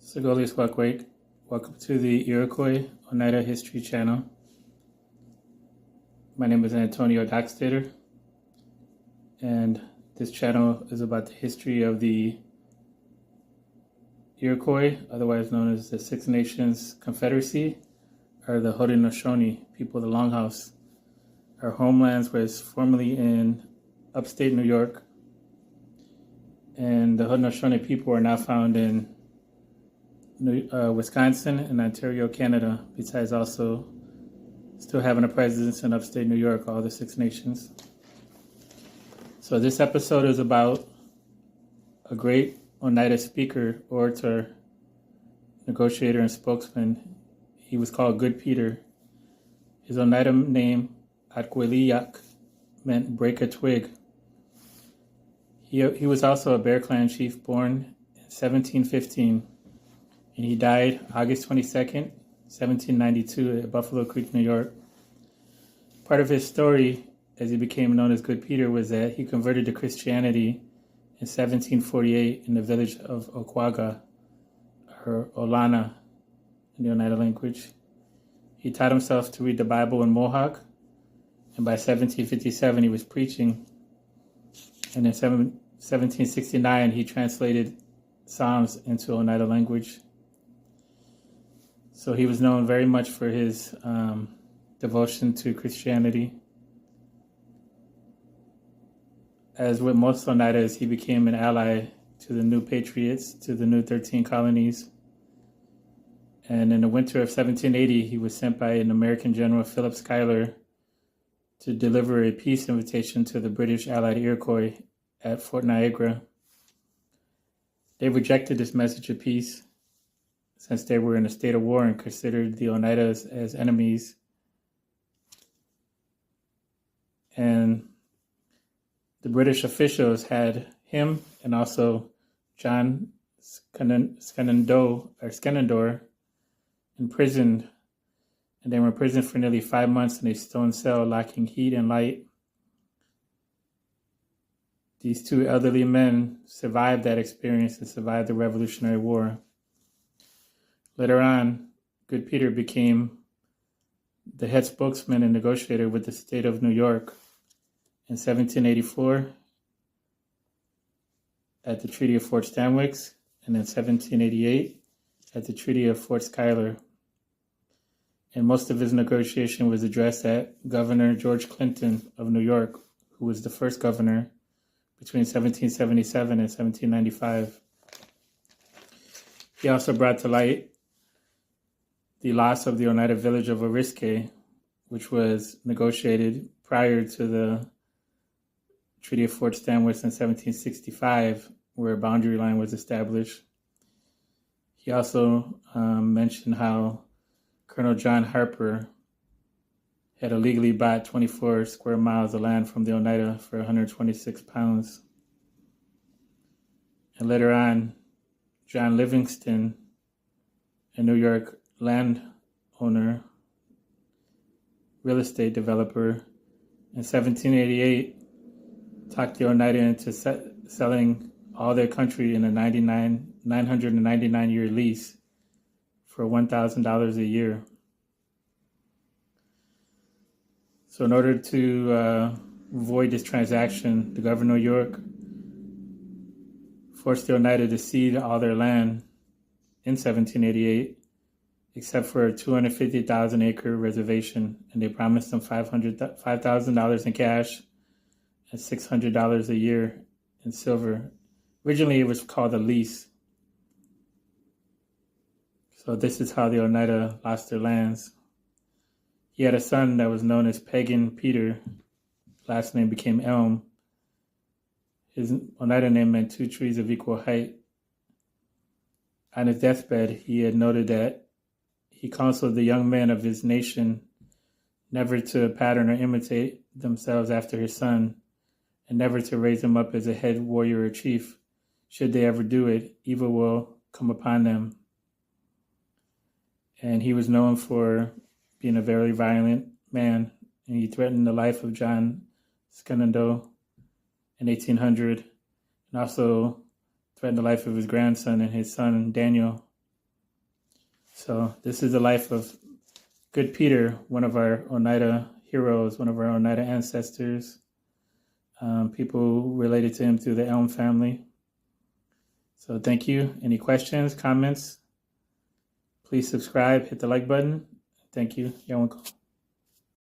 Segolius Wakwake. Welcome to the Iroquois Oneida History Channel. My name is Antonio Dockstader, and this channel is about the history of the Iroquois, otherwise known as the Six Nations Confederacy, or the Haudenosaunee people of the Longhouse. Our homelands was formerly in upstate New York, and the Haudenosaunee people are now found in Wisconsin and Ontario, Canada, besides also still having a presence in upstate New York, all the Six Nations. So this episode is about a great Oneida speaker, orator, negotiator, and spokesman. He was called Good Peter. His Oneida name, Atquiliak, meant break a twig. He was also a Bear Clan chief born in 1715. And he died August 22nd, 1792 at Buffalo Creek, New York. Part of his story, as he became known as Good Peter, was that he converted to Christianity in 1748 in the village of Oquaga, or Olana in the Oneida language. He taught himself to read the Bible in Mohawk, and by 1757 he was preaching. And in 1769 he translated Psalms into Oneida language. So he was known very much for his devotion to Christianity. As with most Oneidas, he became an ally to the new patriots, to the new 13 colonies. And in the winter of 1780, he was sent by an American general, Philip Schuyler, to deliver a peace invitation to the British allied Iroquois at Fort Niagara. They rejected this message of peace, since they were in a state of war and considered the Oneidas as enemies. And the British officials had him and also John Skenendore imprisoned. And they were imprisoned for nearly 5 months in a stone cell lacking heat and light. These two elderly men survived that experience and survived the Revolutionary War. Later on, Good Peter became the head spokesman and negotiator with the state of New York in 1784 at the Treaty of Fort Stanwix, and in 1788 at the Treaty of Fort Schuyler. And most of his negotiation was addressed at Governor George Clinton of New York, who was the first governor between 1777 and 1795. He also brought to light the loss of the Oneida village of Oriskay, which was negotiated prior to the Treaty of Fort Stanwix in 1765, where a boundary line was established. He also mentioned how Colonel John Harper had illegally bought 24 square miles of land from the Oneida for 126 pounds. And later on, John Livingston, a New York landowner, real estate developer, in 1788 talked the Oneida into selling all their country in a 999-year lease for $1,000 a year. So in order to avoid this transaction, the governor of New York forced the Oneida to cede all their land in 1788, except for a 250,000-acre reservation, and they promised them $5,000 in cash and $600 a year in silver. Originally, it was called a lease. So this is how the Oneida lost their lands. He had a son that was known as Pagan Peter. Last name became Elm. His Oneida name meant two trees of equal height. On his deathbed, he had noted that he counseled the young men of his nation never to pattern or imitate themselves after his son, and never to raise him up as a head warrior or chief. Should they ever do it, evil will come upon them. And he was known for being a very violent man, and he threatened the life of John Skenendore in 1800, and also threatened the life of his grandson and his son Daniel So this is the life of Good Peter, one of our Oneida heroes, one of our Oneida ancestors, people related to him through the Elm family. So thank you. Any questions, comments? Please subscribe, hit the like button. Thank you. Yawanko.